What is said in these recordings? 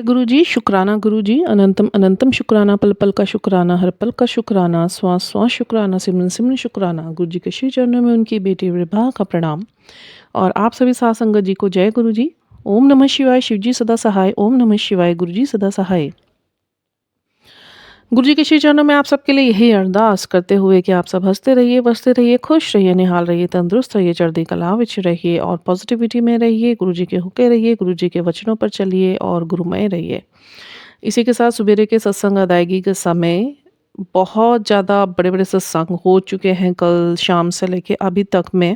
गुरुजी, शुक्राना गुरुजी, अनंतम अनंतम शुक्राना, पल पल का शुक्राना, हर पल का शुक्राना, श्वास श्वास शुक्राना, सिमरन सिमरन शुक्राना। गुरुजी के श्री चरणों में उनकी बेटी विभा का प्रणाम। और आप सभी साथ संगत जी को जय गुरुजी। ओम नमः शिवाय, शिवजी सदा सहाय। ओम नमः शिवाय, गुरुजी सदा सहाय। गुरुजी के श्री चरणों में आप सबके लिए यही अरदास करते हुए कि आप सब हंसते रहिए, बसते रहिए, खुश रहिए, निहाल रहिए, तंदुरुस्त रहिए, चढ़ती कला विच रहिए और पॉजिटिविटी में रहिए। गुरुजी के हुक्के रहिए, गुरुजी के वचनों पर चलिए और गुरुमय रहिए। इसी के साथ सवेरे के सत्संग अदायगी के समय बहुत ज़्यादा बड़े-बड़े सत्संग हो चुके हैं कल शाम से लेके अभी तक में।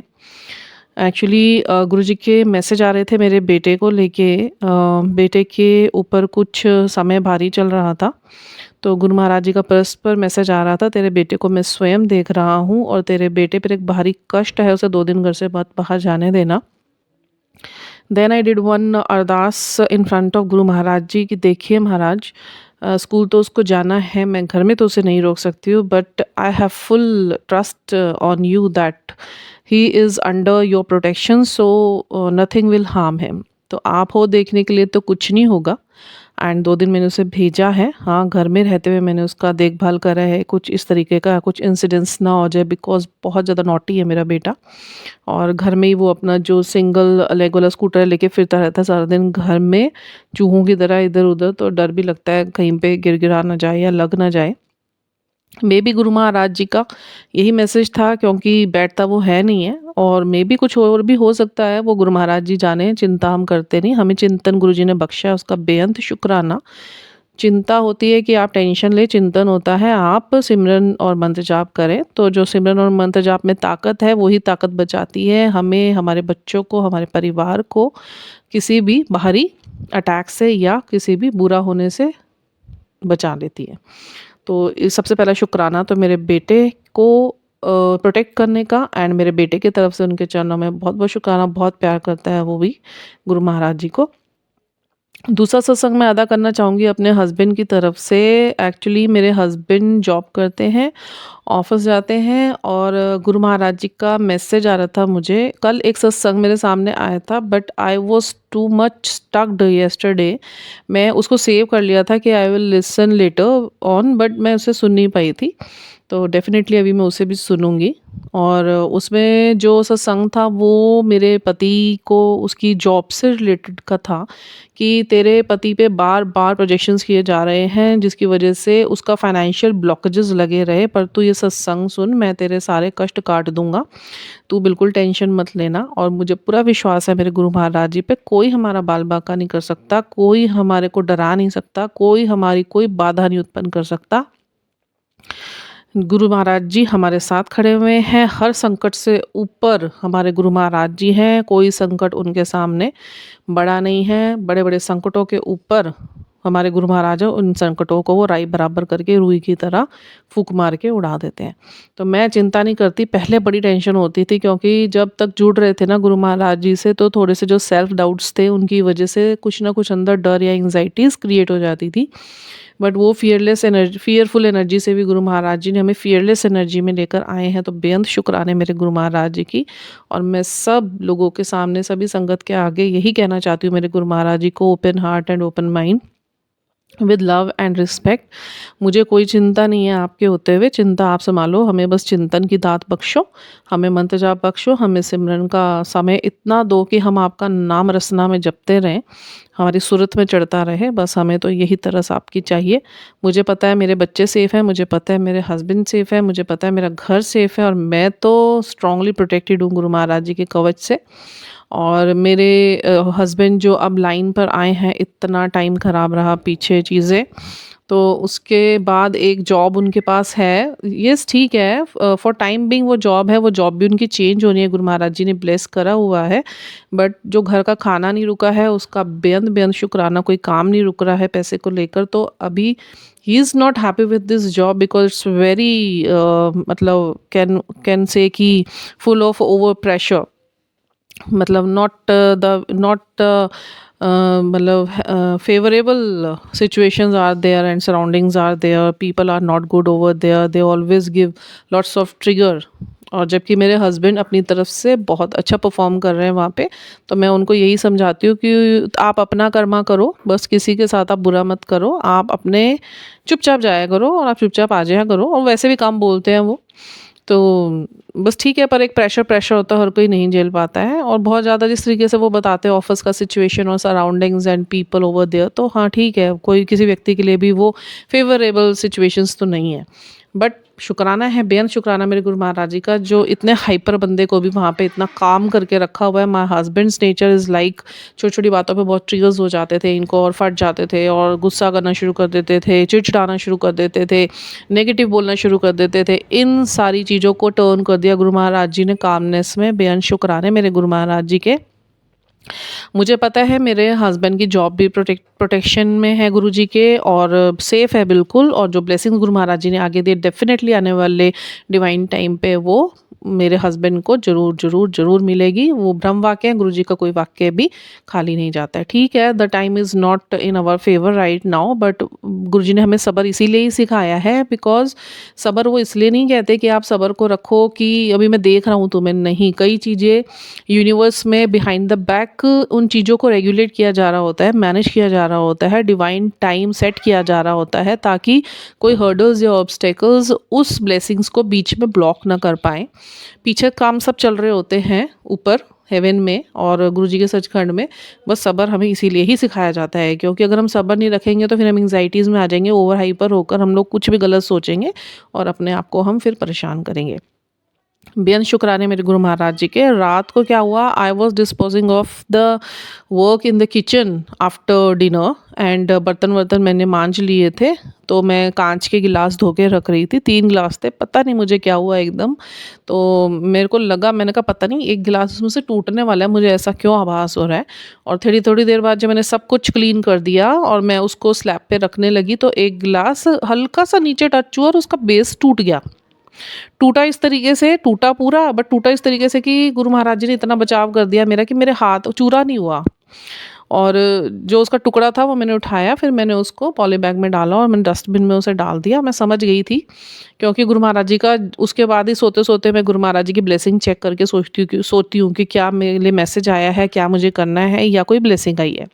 एक्चुअली गुरुजी के मैसेज आ रहे थे मेरे बेटे को लेके, बेटे के ऊपर कुछ समय भारी चल रहा था। तो गुरु महाराज जी का परस्पर मैसेज आ रहा था, तेरे बेटे को मैं स्वयं देख रहा हूँ और तेरे बेटे पर एक भारी कष्ट है, उसे 2 दिन घर से मत बाहर जाने देना। Then I did one ardas in front of Guru Maharaj जी कि देखिए महाराज, स्कूल तो उसको जाना है, मैं घर में तो उसे नहीं रोक सकती हूँ, but I have full trust on you that he is under your protection, so nothing will harm him. तो आप हो देखने के लिए तो कुछ नहीं होगा। एंड 2 दिन मैंने उसे भेजा है। हाँ, घर में रहते हुए मैंने उसका देखभाल करा है, कुछ इस तरीके का कुछ इंसिडेंट्स ना हो जाए, बिकॉज़ बहुत ज़्यादा नॉटी है मेरा बेटा। और घर में ही वो अपना जो सिंगल लेग वाला स्कूटर लेके फिरता रहता है सारा दिन घर में, चूहों की तरह इधर-उधर। तो डर भी लगता है कहीं पे गिर-गिरा ना जाए या लग ना जाए। मेबी गुरु महाराज जी का यही मैसेज था, क्योंकि बैठता वो है नहीं है, और मेबी कुछ और भी हो सकता है, वो गुरु महाराज जी जाने। चिंता हम करते नहीं, हमें चिंतन गुरुजी ने बख्शा है, उसका बेअंत शुक्राना। चिंता होती है कि आप टेंशन लें, चिंतन होता है आप सिमरन और मंत्र जाप करें। तो जो सिमरन और मंत्र जाप में ताकत है, वही ताकत बचाती है हमें, हमारे बच्चों को, हमारे परिवार को किसी भी बाहरी अटैक से या किसी भी बुरा होने से बचा लेती है। तो सबसे पहला शुक्राना तो मेरे बेटे को प्रोटेक्ट करने का, एंड मेरे बेटे की तरफ से उनके चरणों में बहुत बहुत शुक्राना। बहुत प्यार करता है वो भी गुरु महाराज जी को। दूसरा सत्संग मैं अदा करना चाहूँगी अपने हस्बैंड की तरफ से। एक्चुअली मेरे हस्बैंड जॉब करते हैं, ऑफिस जाते हैं, और गुरु महाराज जी का मैसेज आ रहा था मुझे। कल एक सत्संग मेरे सामने आया था, but I was too much स्टक्ड yesterday. मैं उसको सेव कर लिया था कि I will listen later on, but मैं उसे सुन नहीं पाई थी। तो डेफ़िनेटली अभी मैं उसे भी सुनूँगी। और उसमें जो सत्संग था वो मेरे पति को उसकी जॉब से रिलेटेड का था, कि तेरे पति पे बार-बार प्रोजेक्शंस किए जा रहे हैं, जिसकी वजह से उसका फाइनेंशियल ब्लॉकेजेस लगे रहे, पर तू ये सत्संग सुन, मैं तेरे सारे कष्ट काट दूँगा। तू बिल्कुल टेंशन मत लेना। और मुझे पूरा विश्वास है मेरे गुरु महाराज जी पे, कोई हमारा बाल-बाका नहीं कर सकता, कोई हमारे को डरा नहीं सकता, कोई हमारी कोई बाधा नहीं उत्पन्न कर सकता। गुरु महाराज जी हमारे साथ खड़े हुए हैं, हर संकट से ऊपर हमारे गुरु महाराज जी हैं, कोई संकट उनके सामने बड़ा नहीं है। बड़े-बड़े संकटों के ऊपर हमारे गुरु महाराज हैं, उन संकटों को वो राई बराबर करके रुई की तरह फूँक मार के उड़ा देते हैं। तो मैं चिंता नहीं करती, पहले बड़ी टेंशन होती थी, क्योंकि जब तक जुड़ रहे थे ना गुरु महाराज जी से, तो थोड़े से जो सेल्फ डाउट्स थे उनकी वजह से कुछ ना कुछ अंदर डर या एंग्जाइटीज़ क्रिएट हो जाती थी। बट वो फियरफुल एनर्जी से भी गुरु महाराज जी ने हमें फियरलेस एनर्जी में लेकर आए हैं। तो बेअंत शुक्राने मेरे गुरु महाराज जी की। और मैं सब लोगों के सामने, सभी संगत के आगे यही कहना चाहती हूँ मेरे गुरु महाराज जी को, open heart and open mind with love and respect. मुझे कोई चिंता नहीं है आपके होते हुए, चिंता आप संभालो, हमें बस चिंतन की दात बख्शो, हमें मंत्र जाप बख्शो, हमें सिमरन का समय इतना दो कि हम आपका नाम रसना में जपते रहें, हमारी सूरत में चढ़ता रहे। बस हमें तो यही तरस आपकी चाहिए। मुझे पता है मेरे बच्चे सेफ़ हैं, मुझे पता है मेरे हस्बैंड सेफ़ है, मुझे पता है मेरा घर सेफ़ है, और मैं तो स्ट्रांगली प्रोटेक्टेड हूँ गुरु महाराज जी के कवच से। और मेरे हस्बैंड जो अब लाइन पर आए हैं, इतना टाइम ख़राब रहा पीछे चीज़ें, तो उसके बाद एक जॉब उनके पास है। येस ठीक है, फॉर टाइम बीइंग वो जॉब है, वो जॉब भी उनकी चेंज होनी है, गुरु महाराज जी ने ब्लेस करा हुआ है। बट जो घर का खाना नहीं रुका है, उसका बेअंत शुक्राना, कोई काम नहीं रुक रहा है पैसे को लेकर। तो अभी he is not happy with this job, because it's very मतलब कैन से कि फुल ऑफ ओवर प्रेशर। मतलब नॉट मतलब favorable situations are there and surroundings are there, people are not good over there, they always give lots of trigger और जबकि मेरे husband अपनी तरफ से बहुत अच्छा परफॉर्म कर रहे हैं वहाँ पे। तो मैं उनको यही समझाती हूँ कि आप अपना कर्मा करो, बस किसी के साथ आप बुरा मत करो, आप अपने चुपचाप जाया करो और आप चुपचाप आ जाया करो। और वैसे भी काम बोलते हैं वो, तो बस ठीक है, पर एक प्रेशर प्रेशर होता है, हर कोई नहीं झेल पाता है। और बहुत ज़्यादा जिस तरीके से वो बताते हैं ऑफिस का सिचुएशन और surroundings and people over there, तो हाँ ठीक है, कोई किसी व्यक्ति के लिए भी वो फेवरेबल सिचुएशंस तो नहीं है। बट शुक्राना है, बेहद शुक्राना मेरे गुरु महाराज जी का, जो इतने हाइपर बंदे को भी वहाँ पे इतना काम करके रखा हुआ है। My husbands nature is like, छोटी छोटी बातों पे बहुत ट्रिगर्स हो जाते थे इनको और फट जाते थे और गुस्सा करना शुरू कर देते थे, चिड़चिड़ाना शुरू कर देते थे, नेगेटिव बोलना शुरू कर देते थे। इन सारी चीज़ों को टर्न कर दिया गुरु महाराज जी ने कामनेस में। बेहद शुक्राने मेरे गुरु महाराज जी के। मुझे पता है मेरे हस्बैंड की जॉब भी प्रोटेक्शन में है गुरुजी के, और सेफ़ है बिल्कुल। और जो ब्लेसिंग्स गुरु महाराज जी ने आगे दिए, डेफ़िनेटली आने वाले डिवाइन टाइम पे वो मेरे हस्बैंड को ज़रूर ज़रूर ज़रूर मिलेगी। वो ब्रह्म वाक्य है, गुरुजी का कोई वाक्य भी खाली नहीं जाता है। ठीक है, the time is not in our favour right now, but Guruji ने हमें सब्र इसीलिए ही सिखाया है, बिकॉज़ सब्र वो इसलिए नहीं कहते कि आप सब्र को रखो कि अभी मैं देख रहा हूँ तुम्हें, नहीं। कई चीज़ें यूनिवर्स में बिहाइंड द बैक उन चीज़ों को रेगुलेट किया जा रहा होता है, मैनेज किया जा रहा होता है, डिवाइन टाइम सेट किया जा रहा होता है, ताकि कोई हर्डल्स या ऑब्स्टेकल्स उस ब्लेसिंग्स को बीच में ब्लॉक ना कर पाएँ। पीछे काम सब चल रहे होते हैं ऊपर हेवन में और गुरुजी के सचखंड में। बस सब्र हमें इसीलिए ही सिखाया जाता है, क्योंकि अगर हम सब्र नहीं रखेंगे तो फिर हम एंग्जाइटीज़ में आ जाएंगे, ओवर हाइपर होकर हम लोग कुछ भी गलत सोचेंगे और अपने आप को हम फिर परेशान करेंगे। बेहद शुक्राने मेरे गुरु महाराज जी के। रात को क्या हुआ, I was disposing of the work in the kitchen after dinner, and बर्तन वर्तन मैंने मांज लिए थे, तो मैं कांच के गिलास धो के रख रही थी। 3 गिलास थे, पता नहीं मुझे क्या हुआ एकदम, तो मेरे को लगा, मैंने कहा पता नहीं एक गिलास उसमें से टूटने वाला है, मुझे ऐसा क्यों आभास हो रहा है। और थोड़ी थोड़ी देर बाद जब मैंने सब कुछ क्लीन कर दिया और मैं उसको स्लैब पे रखने लगी, तो एक गिलास हल्का सा नीचे टच हुआ और उसका बेस टूट गया। टूटा इस तरीके से, टूटा पूरा, बट टूटा इस तरीके से कि गुरु महाराज जी ने इतना बचाव कर दिया मेरा कि मेरे हाथ चूरा नहीं हुआ। और जो उसका टुकड़ा था वो मैंने उठाया, फिर मैंने उसको पॉली बैग में डाला और मैंने डस्टबिन में उसे डाल दिया। मैं समझ गई थी, क्योंकि गुरु महाराज जी का उसके बाद ही सोते सोते मैं गुरु महाराज जी की ब्लेसिंग चेक करके सोती हूँ कि क्या मेरे लिए मैसेज आया है, क्या मुझे करना है, या कोई ब्लेसिंग आई है।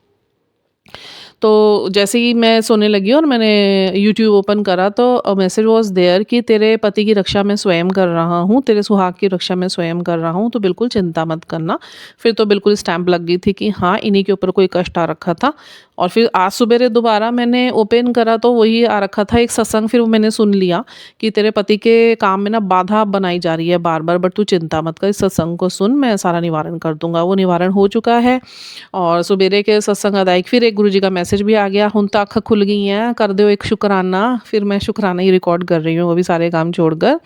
तो जैसे ही मैं सोने लगी और मैंने यूट्यूब ओपन करा, तो मैसेज वाज देयर कि तेरे पति की रक्षा मैं स्वयं कर रहा हूँ, तेरे सुहाग की रक्षा मैं स्वयं कर रहा हूँ, तो बिल्कुल चिंता मत करना। फिर तो बिल्कुल स्टैंप लग गई थी कि हाँ, इन्हीं के ऊपर कोई कष्ट आ रखा था। और फिर आज सुबेरे दोबारा मैंने ओपन करा तो वही आ रखा था एक सत्संग। फिर वो मैंने सुन लिया कि तेरे पति के काम में ना बाधा बनाई जा रही है बार बार, बट तू चिंता मत कर, इस सत्संग को सुन, मैं सारा निवारण कर दूंगा। वो निवारण हो चुका है। और सुबेरे के सत्संग अदायक फिर एक गुरुजी का मैसेज भी आ गया, हुन तो अख खुल गई हैं, कर दो एक शुक्राना। फिर मैं शुक्राना ही रिकॉर्ड कर रही हूँ, वो भी सारे काम छोड़कर।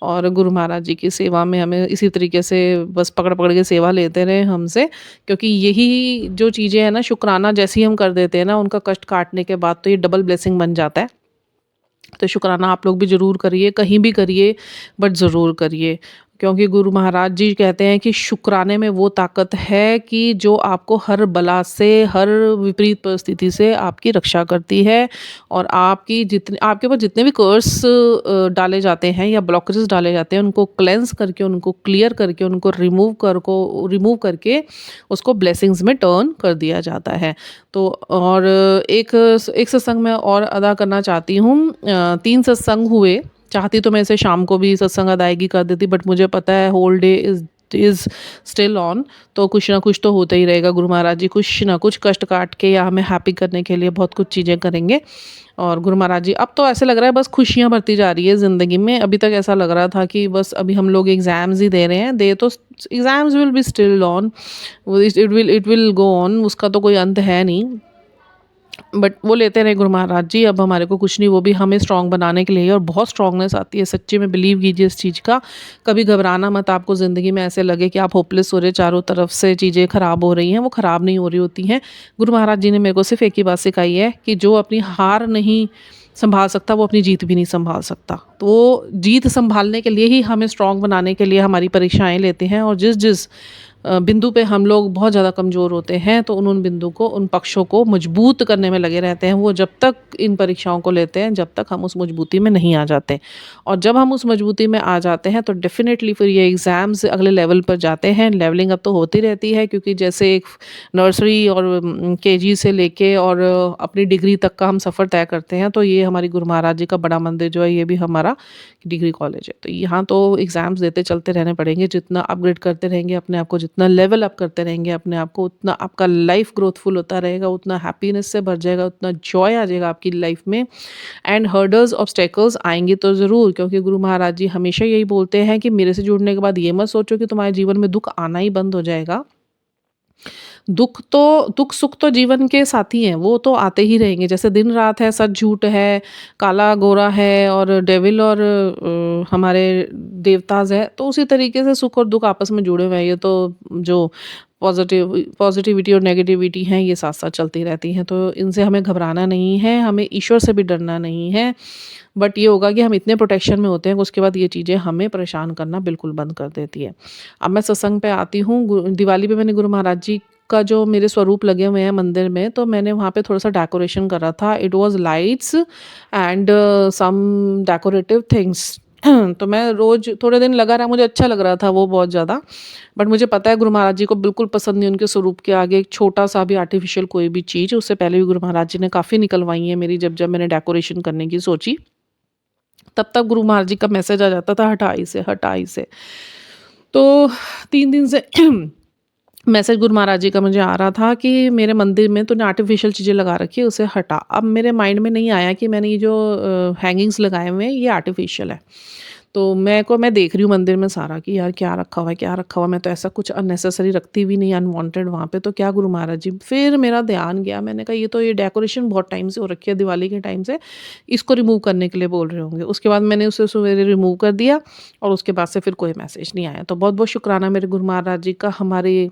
और गुरु महाराज जी की सेवा में हमें इसी तरीके से बस पकड़ पकड़ के सेवा लेते रहे हमसे, क्योंकि यही जो चीज़ें हैं ना, शुक्राना जैसे ही हम कर देते हैं ना, उनका कष्ट काटने के बाद तो ये डबल ब्लेसिंग बन जाता है। तो शुक्राना आप लोग भी ज़रूर करिए, कहीं भी करिए, बट ज़रूर करिए, क्योंकि गुरु महाराज जी कहते हैं कि शुक्राने में वो ताकत है कि जो आपको हर बला से, हर विपरीत परिस्थिति से आपकी रक्षा करती है। और आपके ऊपर जितने भी कर्स डाले जाते हैं या ब्लॉकेजेस डाले जाते हैं, उनको क्लेंस करके, उनको क्लियर करके, उनको रिमूव करके उसको ब्लेसिंग्स में टर्न कर दिया जाता है। तो और एक सत्संग में और अदा करना चाहती हूँ। 3 सत्संग हुए, चाहती तो मैं इसे शाम को भी सत्संग अदायगी कर देती, बट मुझे पता है whole day is still on, तो कुछ ना कुछ तो होता ही रहेगा। गुरु महाराज जी कुछ ना कुछ कष्ट काट के या हमें हैप्पी करने के लिए बहुत कुछ चीज़ें करेंगे। और गुरु महाराज जी, अब तो ऐसे लग रहा है बस खुशियाँ भरती जा रही है ज़िंदगी में। अभी तक ऐसा लग रहा था कि बस अभी हम लोग एग्ज़ाम्स ही दे रहे हैं, दे तो exams will be still on, it will go on, उसका तो कोई अंत है नहीं। बट वो लेते रहे गुरु महाराज जी, अब हमारे को कुछ नहीं, वो भी हमें स्ट्रॉन्ग बनाने के लिए। और बहुत स्ट्रॉन्गनेस आती है सच्ची में, बिलीव कीजिए इस चीज़ का। कभी घबराना मत, आपको ज़िंदगी में ऐसे लगे कि आप होपलेस हो रहे, चारों तरफ से चीज़ें ख़राब हो रही हैं, वो ख़राब नहीं हो रही होती हैं। गुरु महाराज जी ने मेरे को सिर्फ एक ही बात सिखाई है कि जो अपनी हार नहीं संभाल सकता, वो अपनी जीत भी नहीं संभाल सकता। तो वो जीत संभालने के लिए ही, हमें स्ट्रॉन्ग बनाने के लिए हमारी परीक्षाएं लेते हैं। और जिस जिस बिंदु पे हम लोग बहुत ज़्यादा कमज़ोर होते हैं, तो उन बिंदु को, उन पक्षों को मजबूत करने में लगे रहते हैं। वो जब तक इन परीक्षाओं को लेते हैं, जब तक हम उस मजबूती में नहीं आ जाते। और जब हम उस मजबूती में आ जाते हैं, तो डेफ़िनेटली फिर ये एग्ज़ाम्स अगले लेवल पर जाते हैं। लेवलिंग अप तो होती रहती है, क्योंकि जैसे एक नर्सरी और केजी से लेके और अपनी डिग्री तक का हम सफ़र तय करते हैं, तो ये हमारी गुरु महाराज जी का बड़ा मंदिर जो है, ये भी हमारा डिग्री कॉलेज है। तो यहाँ तो एग्ज़ाम्स देते चलते रहने पड़ेंगे, जितना अपग्रेड करते रहेंगे अपने आप को, जितना लेवल अप करते रहेंगे अपने आप को, उतना आपका लाइफ ग्रोथफुल होता रहेगा, उतना हैप्पीनेस से भर जाएगा, उतना जॉय आ जाएगा आपकी लाइफ में। एंड हर्डल्स, ऑब्स्टेकल्स आएँगे तो ज़रूर, क्योंकि गुरु महाराज जी हमेशा यही बोलते हैं कि मेरे से जुड़ने के बाद ये मत सोचो कि तुम्हारे जीवन में दुःख आना ही बंद हो जाएगा। दुःख-सुख तो जीवन के साथी हैं, वो तो आते ही रहेंगे। जैसे दिन-रात है, सच-झूठ है, काला-गोरा है और डेविल और हमारे देवताज़ हैं, तो उसी तरीके से सुख और दुःख आपस में जुड़े हुए हैं। ये तो जो पॉज़िटिविटी और नेगेटिविटी हैं, ये साथ-साथ चलती रहती हैं, तो इनसे हमें घबराना नहीं है, हमें ईश्वर से भी डरना नहीं है। बट ये होगा कि हम इतने प्रोटेक्शन में होते हैं कि उसके बाद ये चीज़ें हमें परेशान करना बिल्कुल बंद कर देती है। अब मैं सत्संग पे आती हूँ, दिवाली पे मैंने गुरु महाराज जी का जो मेरे स्वरूप लगे हुए हैं मंदिर में, तो मैंने वहाँ पे थोड़ा-सा डेकोरेशन करा था। It was lights and some decorative things. तो मैं रोज़ थोड़े दिन लगा रहा, मुझे अच्छा लग रहा था वो बहुत ज़्यादा। बट मुझे पता है गुरु महाराज जी को बिल्कुल पसंद नहीं उनके स्वरूप के आगे एक छोटा-सा भी आर्टिफ़िशियल कोई भी चीज़। उससे पहले भी गुरु महाराज जी ने काफ़ी निकलवाई है मेरी, जब मैंने डेकोरेशन करने की सोची। तब तक गुरु महाराज जी का मैसेज आ जाता था, हटा इसे, हटा इसे। तो 3 दिन से मैसेज गुरु महाराज जी का मुझे आ रहा था कि मेरे मंदिर में तूने आर्टिफ़िशियल चीज़ें लगा रखी है, उसे हटा। अब मेरे माइंड में नहीं आया कि मैंने ये जो हैंगिंग्स लगाए हुए हैं, ये आर्टिफ़िशियल है। तो मैं देख रही हूँ मंदिर में सारा कि यार क्या रखा हुआ है, क्या रखा हुआ है? मैं तो ऐसा कुछ अननेसेसरी रखती भी नहीं, अनवांटेड वहाँ पे, तो क्या गुरु महाराज जी? फिर मेरा ध्यान गया, मैंने कहा ये डेकोरेशन बहुत टाइम से हो रखी है, दिवाली के टाइम से, इसको रिमूव करने के लिए बोल रहे होंगे। उसके बाद मैंने उसे सवेरे रिमूव कर दिया और उसके बाद से फिर कोई मैसेज नहीं आया। तो बहुत-बहुत शुक्राना मेरे गुरु महाराज जी का, हमारे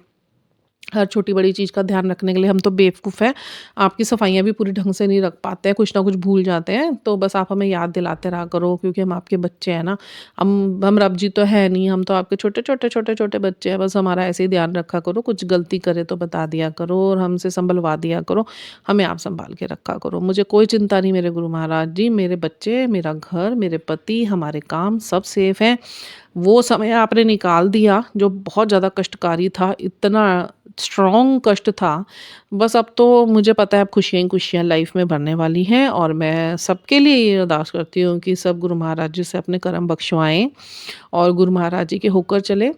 हर छोटी-बड़ी चीज़ का ध्यान रखने के लिए। हम तो बेवकूफ़ हैं, आपकी सफाइयाँ भी पूरी ढंग से नहीं रख पाते हैं, कुछ ना कुछ भूल जाते हैं, तो बस आप हमें याद दिलाते रहा करो, क्योंकि हम आपके बच्चे हैं ना। हम रब जी तो है नहीं, हम तो आपके छोटे-छोटे, छोटे-छोटे बच्चे हैं, बस हमारा ऐसे ही ध्यान रखा करो, कुछ गलती करे तो बता दिया करो और हमसे सँभलवा दिया करो, हमें आप सँभाल के रखा करो। मुझे कोई चिंता नहीं मेरे गुरु महाराज जी, मेरे बच्चे, मेरा घर, मेरे पति, हमारे काम सब सेफ़ हैं। वो समय आपने निकाल दिया जो बहुत ज़्यादा कष्टकारी था, इतना स्ट्रॉन्ग कष्ट था। बस अब तो मुझे पता है अब खुशियाँ ही खुशियाँ लाइफ में भरने वाली हैं, और मैं सबके लिए ये अरदास करती हूँ कि सब गुरु महाराज जी से अपने कर्म बख्शवाएँ और गुरु महाराज जी के होकर चलें,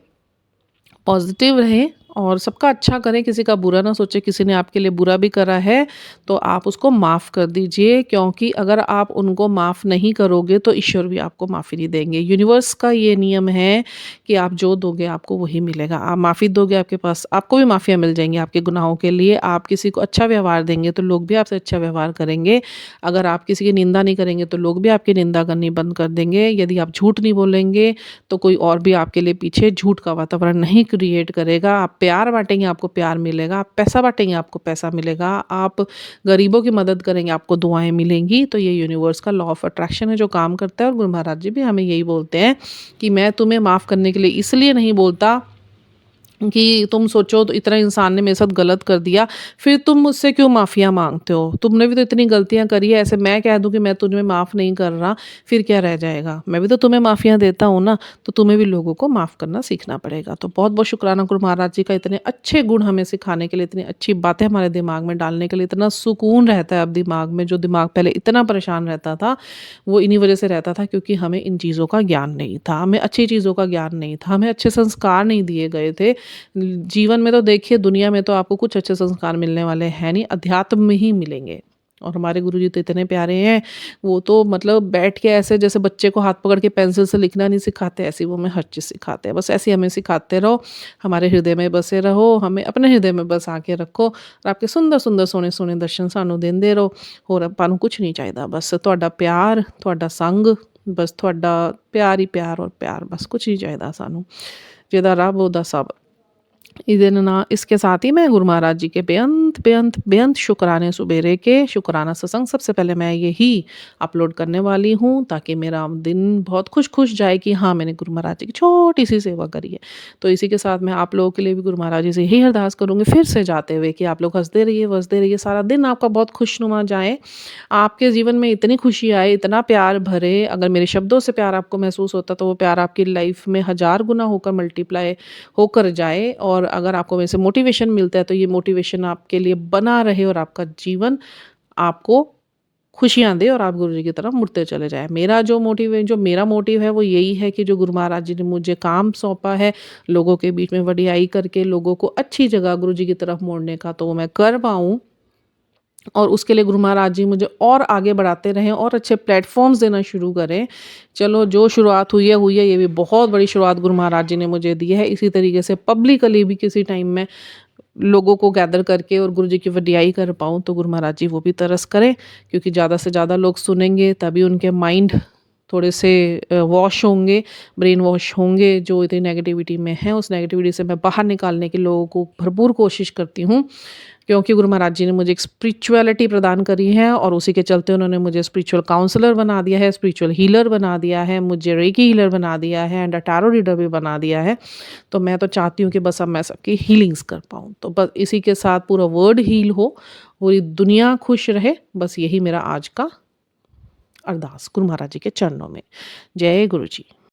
पॉज़िटिव रहें और सबका अच्छा करें, किसी का बुरा ना सोचें। किसी ने आपके लिए बुरा भी करा है, तो आप उसको माफ़ कर दीजिए, क्योंकि अगर आप उनको माफ़ नहीं करोगे, तो ईश्वर भी आपको माफ़ी नहीं देंगे। यूनिवर्स का ये नियम है कि आप जो दोगे, आपको वही मिलेगा। आप माफ़ी दोगे, आपके पास आपको भी माफ़ियाँ मिल जाएँगी आपके गुनाहों के लिए। आप किसी को अच्छा व्यवहार देंगे, तो लोग भी आपसे अच्छा व्यवहार करेंगे। अगर आप किसी की निंदा नहीं करेंगे, तो लोग भी आपकी निंदा करनी बंद कर देंगे। यदि आप झूठ नहीं बोलेंगे, तो कोई और भी आपके लिए पीछे झूठ का वातावरण नहीं क्रिएट करेगा। आप प्यार बाँटेंगे, आपको प्यार मिलेगा। आप पैसा बाँटेंगे, आपको पैसा मिलेगा। आप गरीबों की मदद करेंगे, आपको दुआएँ मिलेंगी। तो ये यूनिवर्स का लॉ ऑफ अट्रैक्शन है जो काम करता है, और गुरु महाराज जी भी हमें यही बोलते हैं कि मैं तुम्हें माफ़ करने के लिए इसलिए नहीं बोलता कि तुम सोचो, तो इतना इंसान ने मेरे साथ गलत कर दिया, फिर तुम मुझसे क्यों माफ़िया माँगते हो? तुमने भी तो इतनी गलतियाँ करी है, ऐसे मैं कह दूँ कि मैं तुम्हें माफ़ नहीं कर रहा, फिर क्या रह जाएगा? मैं भी तो तुम्हें माफ़ियाँ देता हूँ ना, तो तुम्हें भी लोगों को माफ़ करना सीखना पड़ेगा। तो बहुत-बहुत शुक्राना गुरु महाराज जी का, इतने अच्छे गुण हमें सिखाने के लिए, इतनी अच्छी बातें हमारे दिमाग में डालने के लिए, इतना सुकून रहता है अब दिमाग में, जो दिमाग पहले इतना परेशान रहता था, वो इन्हीं वजह से रहता था, क्योंकि हमें इन चीज़ों का ज्ञान नहीं था, हमें अच्छी चीज़ों का ज्ञान नहीं था, हमें अच्छे संस्कार नहीं दिए गए थे। जीवन में तो देखिए, दुनिया में तो आपको कुछ अच्छे संस्कार मिलने वाले हैं नहीं, अध्यात्म में ही मिलेंगे। और हमारे गुरुजी तो इतने प्यारे हैं, वो तो मतलब बैठ के ऐसे जैसे बच्चे को हाथ पकड़ के पेंसिल से लिखना नहीं सिखाते, ऐसे ही वो हमें हर चीज़ सिखाते हैं। बस ऐसे ही हमें सिखाते रहो, हमारे हृदय में बसे रहो, हमें अपने हृदय में बसा के रखो, और आपके सुंदर-सुंदर, सोहने-सोहने दर्शन सानू देंदे रहो। होर आपां नूं कुछ नहीं चाहिदा, बस तुहाडा प्यार, तुहाडा संग, बस तुहाडा प्यार ही प्यार और प्यार, बस कुछ नहीं चाहिदा सानू। ਜਿਹਦਾ ਰੱਬ ਉਹਦਾ ਸਭ। इधर ना इसके साथ ही मैं गुरु महाराज जी के बेअंत बेअंत बेअंत शुक्राने सुबेरे के शुक्राना सत्संग सबसे पहले मैं यही अपलोड करने वाली हूँ, ताकि मेरा दिन बहुत खुश-खुश जाए कि हाँ, मैंने गुरु महाराज जी की छोटी-सी सेवा करी है। तो इसी के साथ मैं आप लोगों के लिए भी गुरु महाराज जी से यही अरदास करूँगी फिर से जाते हुए कि आप लोग हँसते रहिए, वसते रहिए, सारा दिन आपका बहुत खुशनुमा जाए। आपके जीवन में इतनी खुशी आए, इतना प्यार भरे, अगर मेरे शब्दों से प्यार आपको महसूस होता, तो वो प्यार आपकी लाइफ में हज़ार गुना होकर मल्टीप्लाई होकर जाए। और अगर आपको मेरे से मोटिवेशन मिलता है, तो ये मोटिवेशन आपके लिए बना रहे और आपका जीवन आपको खुशियाँ दे और आप गुरु जी की तरफ मुड़ते चले जाएँ। जो मेरा मोटिव है वो यही है कि जो गुरु महाराज जी ने मुझे काम सौंपा है, लोगों के बीच में वडियाई करके लोगों को अच्छी जगह गुरु जी की तरफ मोड़ने का, तो वो मैं कर पाऊँ। और उसके लिए गुरु महाराज जी मुझे और आगे बढ़ाते रहें और अच्छे प्लेटफ़ॉर्म्स देना शुरू करें। चलो जो शुरुआत हुई है, ये भी बहुत बड़ी शुरुआत गुरु महाराज जी ने मुझे दी है। इसी तरीके से पब्लिकली भी किसी टाइम मैं लोगों को गैदर करके और गुरु जी की वडियाई कर पाऊँ, तो गुरु महाराज जी वो भी तरस करें, क्योंकि ज़्यादा से ज़्यादा लोग सुनेंगे तभी उनके माइंड थोड़े से वॉश होंगे, ब्रेन वॉश होंगे, जो इतनी नेगेटिविटी में हैं, उस नेगेटिविटी से मैं बाहर निकालने की लोगों को भरपूर कोशिश करती हूँ। क्योंकि गुरु महाराज जी ने मुझे एक स्पिरिचुअलिटी प्रदान करी है और उसी के चलते उन्होंने मुझे स्पिरिचुअल काउंसलर बना दिया है, स्पिरिचुअल हीलर बना दिया है, मुझे रेकी हीलर बना दिया है एंड टैरो रीडर भी बना दिया है। तो मैं तो चाहती हूँ कि बस अब मैं सबकी हीलिंग्स कर पाऊँ। तो बस इसी के साथ पूरा वर्ल्ड हील हो, पूरी दुनिया खुश रहे, बस यही मेरा आज का अरदास गुरु महाराज जी के चरणों में। जय गुरु जी।